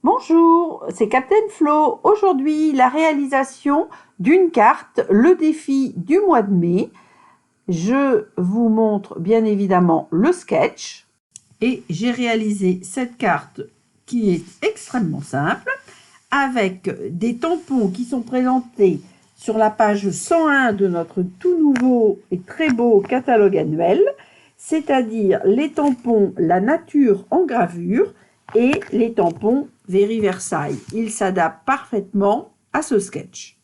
Bonjour, c'est Captain Flo. Aujourd'hui, la réalisation d'une carte, le défi du mois de mai. Je vous montre bien évidemment le sketch. Et j'ai réalisé cette carte qui est extrêmement simple, avec des tampons qui sont présentés sur la page 101 de notre tout nouveau et très beau catalogue annuel, c'est-à-dire les tampons La Nature en gravure et les tampons Very Versailles. Ils s'adaptent parfaitement à ce sketch.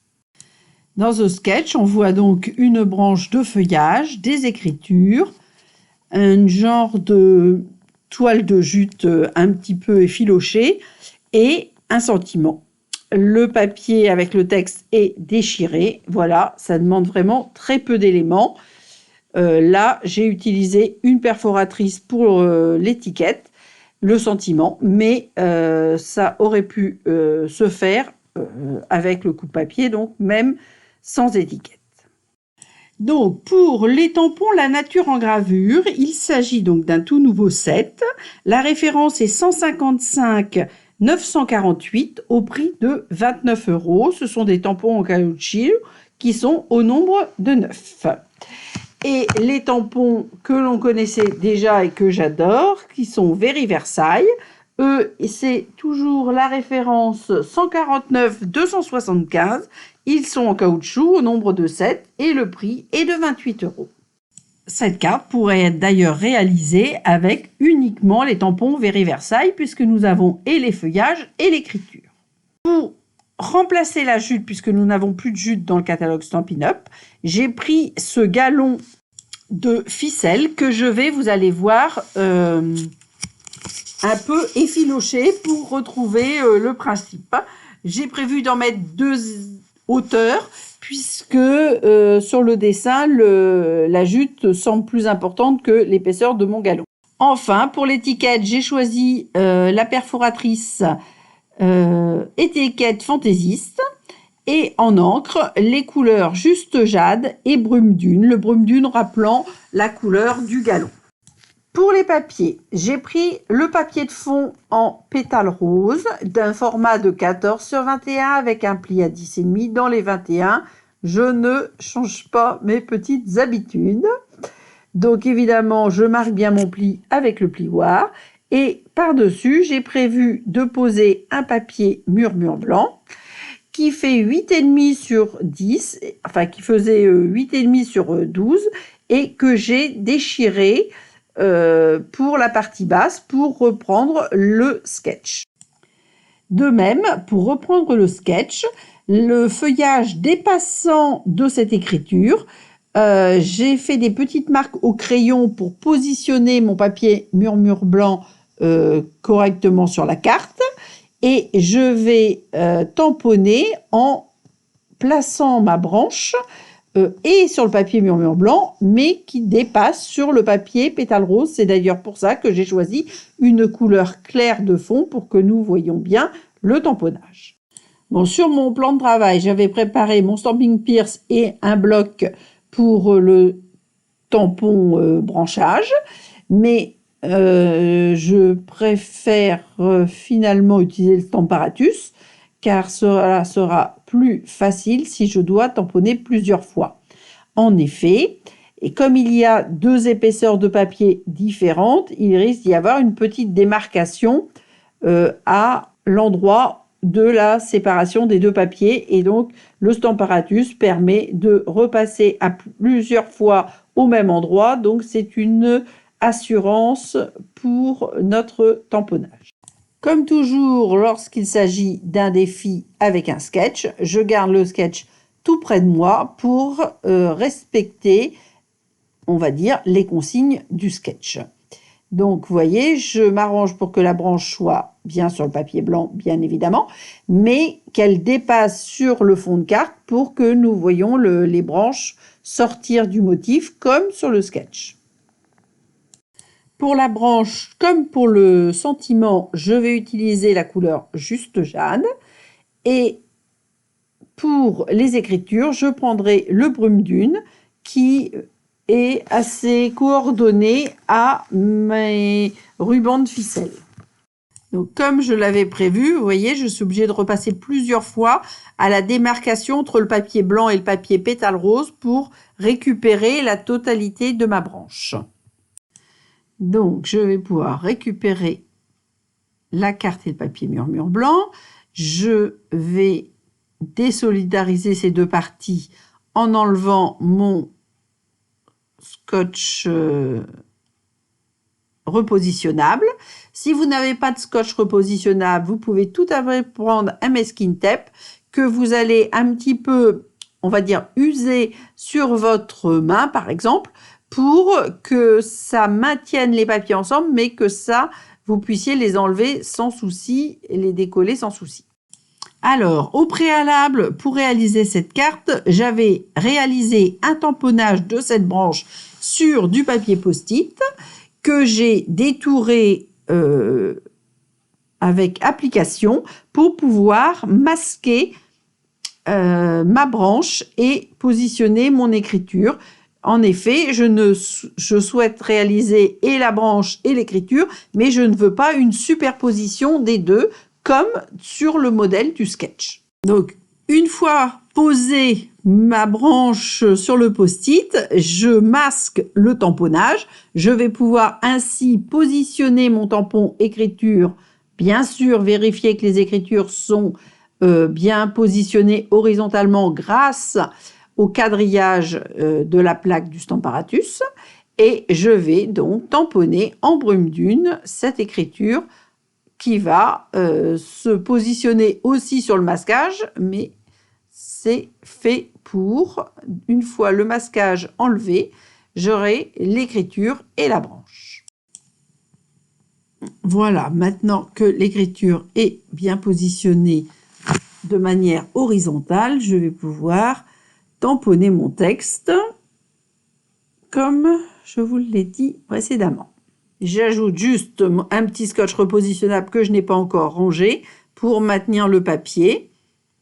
Dans ce sketch, on voit donc une branche de feuillage, des écritures, un genre de toile de jute un petit peu effilochée et un sentiment. Le papier avec le texte est déchiré. Voilà, ça demande vraiment très peu d'éléments. Là, j'ai utilisé une perforatrice pour l'étiquette, le sentiment, mais ça aurait pu se faire avec le coupe-papier, donc même sans étiquette. Donc, pour les tampons La Nature en gravure, il s'agit donc d'un tout nouveau set. La référence est 155 948 au prix de 29 €. Ce sont des tampons en caoutchouc qui sont au nombre de 9. Et les tampons que l'on connaissait déjà et que j'adore, qui sont Very Versailles. Eux, c'est toujours la référence 149 275. Ils sont en caoutchouc au nombre de 7 et le prix est de 28 €. Cette carte pourrait être d'ailleurs réalisée avec uniquement les tampons Very Versailles puisque nous avons et les feuillages et l'écriture. Pour remplacer la jute, puisque nous n'avons plus de jute dans le catalogue Stampin' Up, j'ai pris ce galon de ficelle que je vais, vous allez voir, un peu effiloché pour retrouver le principe. J'ai prévu d'en mettre 2 hauteurs puisque sur le dessin, la jute semble plus importante que l'épaisseur de mon galon. Enfin, pour l'étiquette, j'ai choisi la perforatrice étiquette fantaisiste et en encre, les couleurs Juste Jade et Brume Dune, le Brume Dune rappelant la couleur du galon. Pour les papiers, j'ai pris le papier de fond en pétales rose d'un format de 14 sur 21 avec un pli à 10,5 dans les 21. Je ne change pas mes petites habitudes. Donc évidemment, je marque bien mon pli avec le plioir. Et par-dessus, j'ai prévu de poser un papier murmure blanc qui fait 8,5 sur 10, enfin qui faisait 8,5 sur 12 et que j'ai déchiré pour la partie basse pour reprendre le sketch. De même, pour reprendre le sketch, le feuillage dépassant de cette écriture, j'ai fait des petites marques au crayon pour positionner mon papier murmure blanc correctement sur la carte et je vais tamponner en plaçant ma branche et sur le papier murmure blanc, mais qui dépasse sur le papier pétale rose. C'est d'ailleurs pour ça que j'ai choisi une couleur claire de fond pour que nous voyions bien le tamponnage. Bon, sur mon plan de travail, j'avais préparé mon Stampin' Pierce et un bloc pour le tampon branchage, mais je préfère finalement utiliser le Stamparatus car cela sera plus facile si je dois tamponner plusieurs fois. En effet, et comme il y a 2 épaisseurs de papier différentes, il risque d'y avoir une petite démarcation à l'endroit de la séparation des 2 papiers et donc le Stamparatus permet de repasser à plusieurs fois au même endroit, donc c'est une assurance pour notre tamponnage. Comme toujours, lorsqu'il s'agit d'un défi avec un sketch, je garde le sketch tout près de moi pour respecter, on va dire, les consignes du sketch. Donc, vous voyez, je m'arrange pour que la branche soit bien sur le papier blanc, bien évidemment, mais qu'elle dépasse sur le fond de carte pour que nous voyions les branches sortir du motif comme sur le sketch. Pour la branche, comme pour le sentiment, je vais utiliser la couleur Juste Jade. Et pour les écritures, je prendrai le Brume Dune qui est assez coordonné à mes rubans de ficelle. Donc, comme je l'avais prévu, vous voyez, je suis obligée de repasser plusieurs fois à la démarcation entre le papier blanc et le papier pétale rose pour récupérer la totalité de ma branche. Donc, je vais pouvoir récupérer la carte et le papier murmure blanc. Je vais désolidariser ces deux parties en enlevant mon scotch repositionnable. Si vous n'avez pas de scotch repositionnable, vous pouvez tout à fait prendre un masking tape que vous allez un petit peu, on va dire, user sur votre main, par exemple, pour que ça maintienne les papiers ensemble, mais que ça, vous puissiez les enlever sans souci et les décoller sans souci. Alors, au préalable, pour réaliser cette carte, j'avais réalisé un tamponnage de cette branche sur du papier post-it que j'ai détouré avec application pour pouvoir masquer ma branche et positionner mon écriture. En effet, je souhaite réaliser et la branche et l'écriture, mais je ne veux pas une superposition des deux, comme sur le modèle du sketch. Donc, une fois posé ma branche sur le post-it, je masque le tamponnage. Je vais pouvoir ainsi positionner mon tampon écriture. Bien sûr, vérifier que les écritures sont bien positionnées horizontalement grâce au quadrillage de la plaque du Stamparatus. Et je vais donc tamponner en brume dune cette écriture qui va se positionner aussi sur le masquage, mais c'est fait pour, une fois le masquage enlevé, j'aurai l'écriture et la branche. Voilà, maintenant que l'écriture est bien positionnée de manière horizontale, je vais pouvoir tamponner mon texte comme je vous l'ai dit précédemment. J'ajoute juste un petit scotch repositionnable que je n'ai pas encore rangé pour maintenir le papier.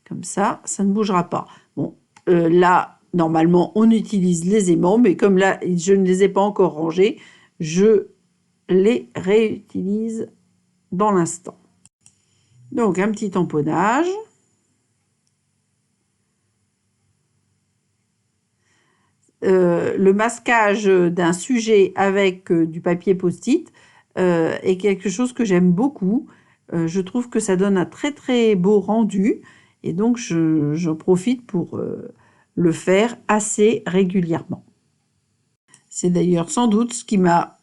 Comme ça, ça ne bougera pas. Bon, là, normalement, on utilise les aimants, mais comme là, je ne les ai pas encore rangés, je les réutilise dans l'instant. Donc, un petit tamponnage. Le masquage d'un sujet avec du papier post-it est quelque chose que j'aime beaucoup. Je trouve que ça donne un très très beau rendu et donc j'en profite pour le faire assez régulièrement. C'est d'ailleurs sans doute ce qui m'a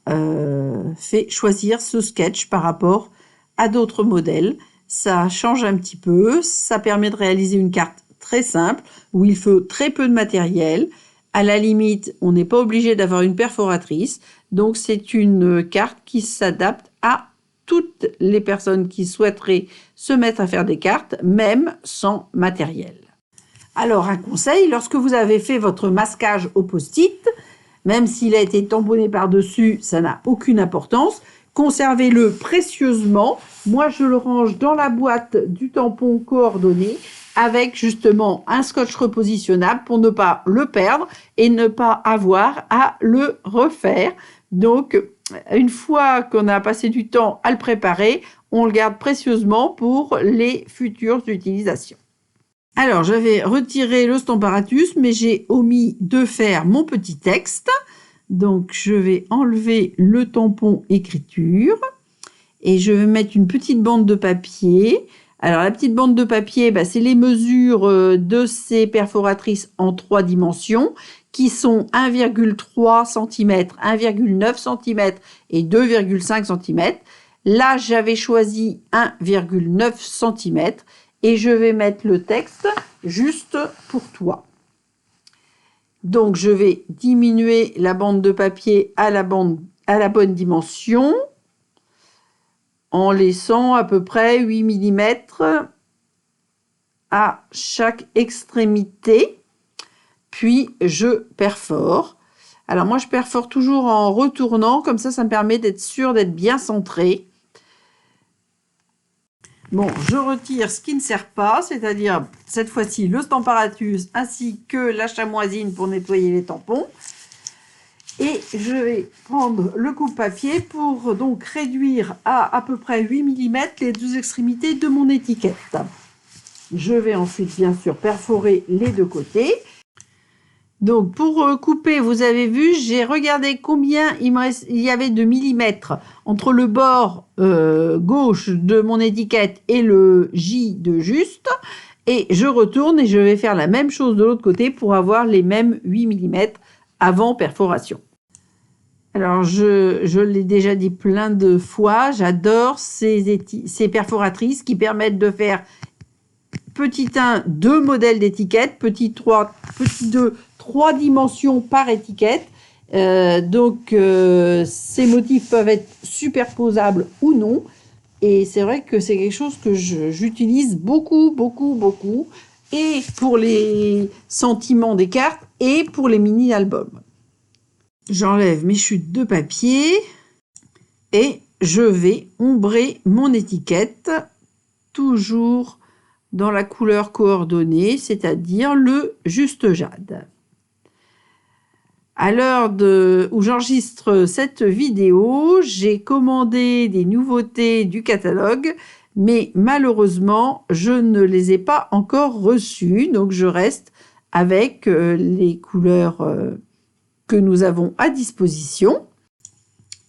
fait choisir ce sketch par rapport à d'autres modèles. Ça change un petit peu, ça permet de réaliser une carte très simple où il faut très peu de matériel. À la limite, on n'est pas obligé d'avoir une perforatrice. Donc, c'est une carte qui s'adapte à toutes les personnes qui souhaiteraient se mettre à faire des cartes, même sans matériel. Alors, un conseil, lorsque vous avez fait votre masquage au post-it, même s'il a été tamponné par-dessus, ça n'a aucune importance. Conservez-le précieusement. Moi, je le range dans la boîte du tampon coordonné avec justement un scotch repositionnable pour ne pas le perdre et ne pas avoir à le refaire. Donc, une fois qu'on a passé du temps à le préparer, on le garde précieusement pour les futures utilisations. Alors, j'avais retiré le Stamparatus, mais j'ai omis de faire mon petit texte. Donc, je vais enlever le tampon écriture et je vais mettre une petite bande de papier. Alors, la petite bande de papier, c'est les mesures de ces perforatrices en 3 dimensions qui sont 1,3 cm, 1,9 cm et 2,5 cm. Là, j'avais choisi 1,9 cm et je vais mettre le texte juste pour toi. Donc, je vais diminuer la bande de papier à la bonne dimension en laissant à peu près 8 mm à chaque extrémité. Puis, je perfore. Alors, moi, je perfore toujours en retournant. Comme ça me permet d'être sûr d'être bien centré. Bon, je retire ce qui ne sert pas, c'est-à-dire cette fois-ci le Stamparatus ainsi que la chamoisine pour nettoyer les tampons. Et je vais prendre le coupe-papier pour donc réduire à peu près 8 mm les deux extrémités de mon étiquette. Je vais ensuite bien sûr perforer les deux côtés. Donc pour couper, vous avez vu, j'ai regardé combien il y avait de millimètres entre le bord gauche de mon étiquette et le J de juste. Et je retourne et je vais faire la même chose de l'autre côté pour avoir les mêmes 8 mm avant perforation. Alors, je l'ai déjà dit plein de fois, j'adore ces perforatrices qui permettent de faire petit 1, 2 modèles d'étiquette, petit 3, petit 2, 3 dimensions par étiquette. Ces motifs peuvent être superposables ou non. Et c'est vrai que c'est quelque chose que j'utilise beaucoup, beaucoup, beaucoup. Et pour les sentiments des cartes et pour les mini-albums. J'enlève mes chutes de papier et je vais ombrer mon étiquette, toujours dans la couleur coordonnée, c'est-à-dire le juste jade. À l'heure où j'enregistre cette vidéo, j'ai commandé des nouveautés du catalogue, mais malheureusement, je ne les ai pas encore reçues, donc je reste avec les couleurs que nous avons à disposition.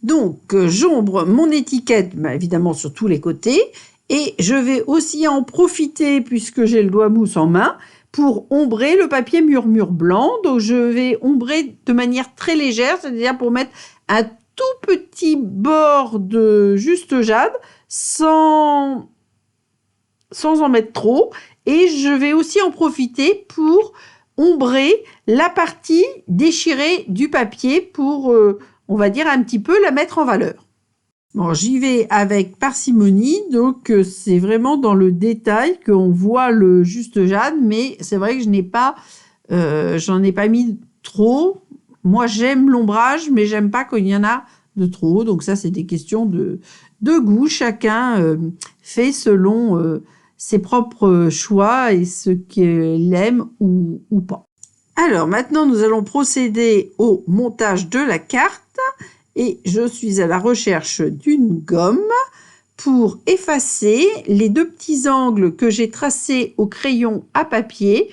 Donc, j'ombre mon étiquette, évidemment sur tous les côtés, et je vais aussi en profiter, puisque j'ai le doigt mousse en main, pour ombrer le papier murmure blanc. Donc, je vais ombrer de manière très légère, c'est-à-dire pour mettre un tout petit bord de juste jade, sans en mettre trop. Et je vais aussi en profiter pour ombrer la partie déchirée du papier pour, on va dire, un petit peu la mettre en valeur. Bon, j'y vais avec parcimonie, donc c'est vraiment dans le détail qu'on voit le juste jade, mais c'est vrai que j'en ai pas mis trop. Moi, j'aime l'ombrage, mais j'aime pas qu'il y en a de trop. Donc ça, c'est des questions de goût. Chacun fait selon ses propres choix et ce qu'il aime ou pas. Alors maintenant, nous allons procéder au montage de la carte et je suis à la recherche d'une gomme pour effacer les deux petits angles que j'ai tracés au crayon à papier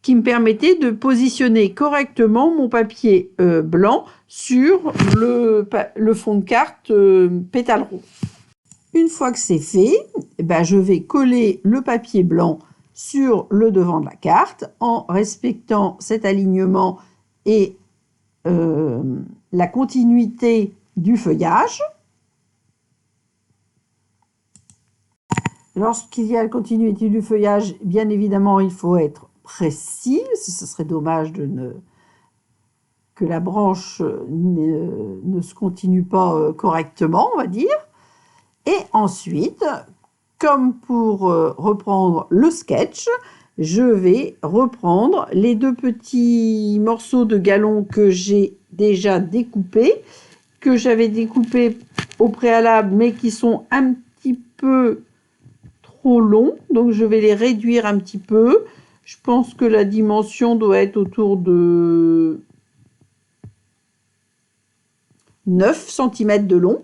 qui me permettaient de positionner correctement mon papier blanc sur le fond de carte pétale rose. Une fois que c'est fait, je vais coller le papier blanc sur le devant de la carte en respectant cet alignement et la continuité du feuillage. Lorsqu'il y a la continuité du feuillage, bien évidemment, il faut être précis. Ce serait dommage que la branche ne se continue pas correctement, on va dire. Et ensuite, comme pour reprendre le sketch, je vais reprendre les deux petits morceaux de galon que j'ai déjà découpés, que j'avais découpés au préalable, mais qui sont un petit peu trop longs. Donc, je vais les réduire un petit peu. Je pense que la dimension doit être autour de 9 cm de long.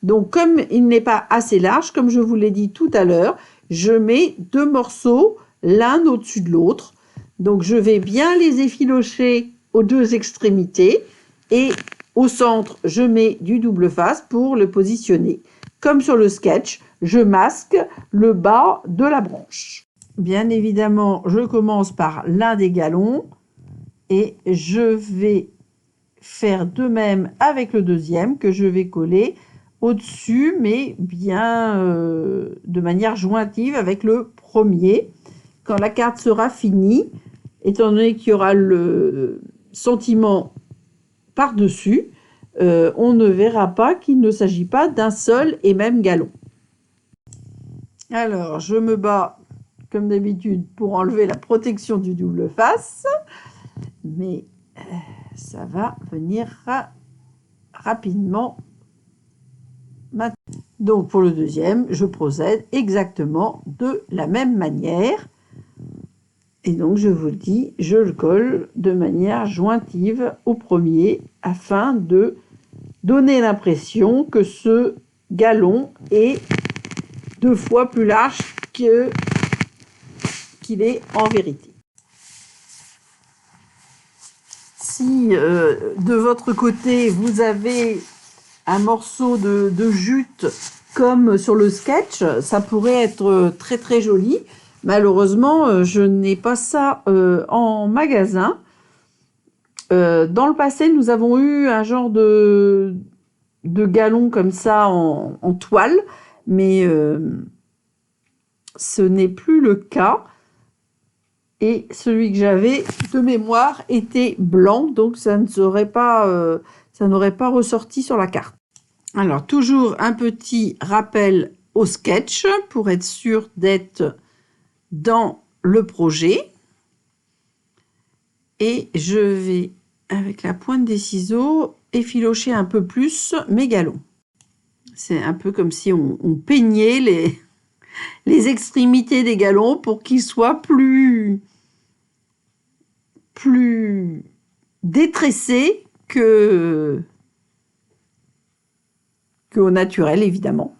Donc, comme il n'est pas assez large, comme je vous l'ai dit tout à l'heure, je mets deux morceaux l'un au-dessus de l'autre. Donc, je vais bien les effilocher aux deux extrémités et au centre, je mets du double face pour le positionner. Comme sur le sketch, je masque le bas de la branche. Bien évidemment, je commence par l'un des galons et je vais faire de même avec le deuxième que je vais coller au-dessus, mais bien de manière jointive avec le premier. Quand la carte sera finie, étant donné qu'il y aura le sentiment par-dessus, on ne verra pas qu'il ne s'agit pas d'un seul et même galon. Alors, je me bats comme d'habitude pour enlever la protection du double face, mais ça va venir rapidement. Donc pour le deuxième, je procède exactement de la même manière. Et donc, je vous le dis, je le colle de manière jointive au premier afin de donner l'impression que ce galon est 2 fois plus large qu'il est en vérité. Si de votre côté, vous avez un morceau de jute comme sur le sketch, ça pourrait être très très joli. Malheureusement, je n'ai pas ça en magasin. Dans le passé, nous avons eu un genre de galon comme ça en toile, mais ce n'est plus le cas. Et celui que j'avais de mémoire était blanc, donc ça n'aurait pas ressorti sur la carte. Alors, toujours un petit rappel au sketch pour être sûr d'être dans le projet. Et je vais, avec la pointe des ciseaux, effilocher un peu plus mes galons. C'est un peu comme si on peignait les extrémités des galons pour qu'ils soient plus détressés qu'au naturel, évidemment.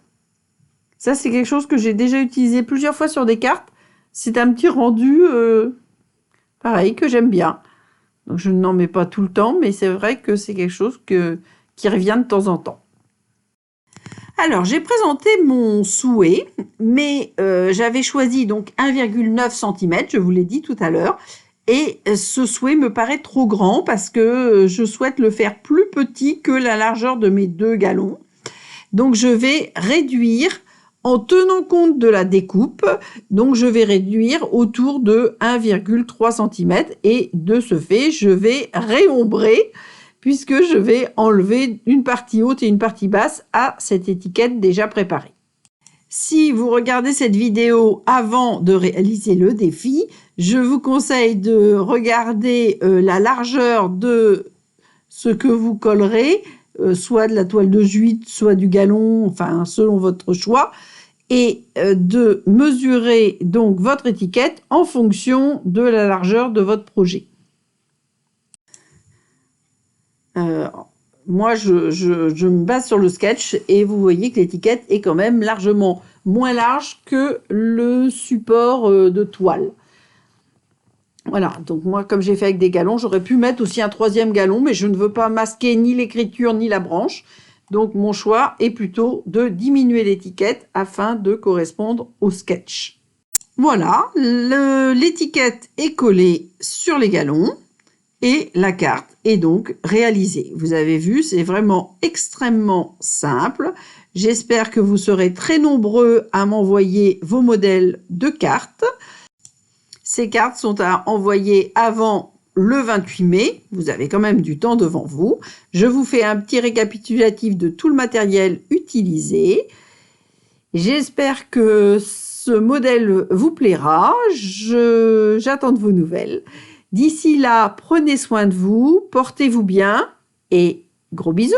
Ça, c'est quelque chose que j'ai déjà utilisé plusieurs fois sur des cartes. C'est un petit rendu, pareil, que j'aime bien. Donc, je n'en mets pas tout le temps, mais c'est vrai que c'est quelque chose qui revient de temps en temps. Alors, j'ai présenté mon souhait, mais j'avais choisi donc 1,9 cm, je vous l'ai dit tout à l'heure. Et ce souhait me paraît trop grand parce que je souhaite le faire plus petit que la largeur de mes 2 galons. Donc, je vais réduire en tenant compte de la découpe. Donc, je vais réduire autour de 1,3 cm et de ce fait, je vais réombrer puisque je vais enlever une partie haute et une partie basse à cette étiquette déjà préparée. Si vous regardez cette vidéo avant de réaliser le défi, je vous conseille de regarder la largeur de ce que vous collerez, soit de la toile de Juit, soit du galon, enfin selon votre choix, et de mesurer donc votre étiquette en fonction de la largeur de votre projet. Moi, je me base sur le sketch et vous voyez que l'étiquette est quand même largement moins large que le support de toile. Voilà, donc moi, comme j'ai fait avec des galons, j'aurais pu mettre aussi un 3e galon, mais je ne veux pas masquer ni l'écriture ni la branche. Donc, mon choix est plutôt de diminuer l'étiquette afin de correspondre au sketch. Voilà, l'étiquette est collée sur les galons. Et la carte est donc réalisée. Vous avez vu, c'est vraiment extrêmement simple. J'espère que vous serez très nombreux à m'envoyer vos modèles de cartes. Ces cartes sont à envoyer avant le 28 mai. Vous avez quand même du temps devant vous. Je vous fais un petit récapitulatif de tout le matériel utilisé. J'espère que ce modèle vous plaira. J'attends de vos nouvelles. D'ici là, prenez soin de vous, portez-vous bien et gros bisous!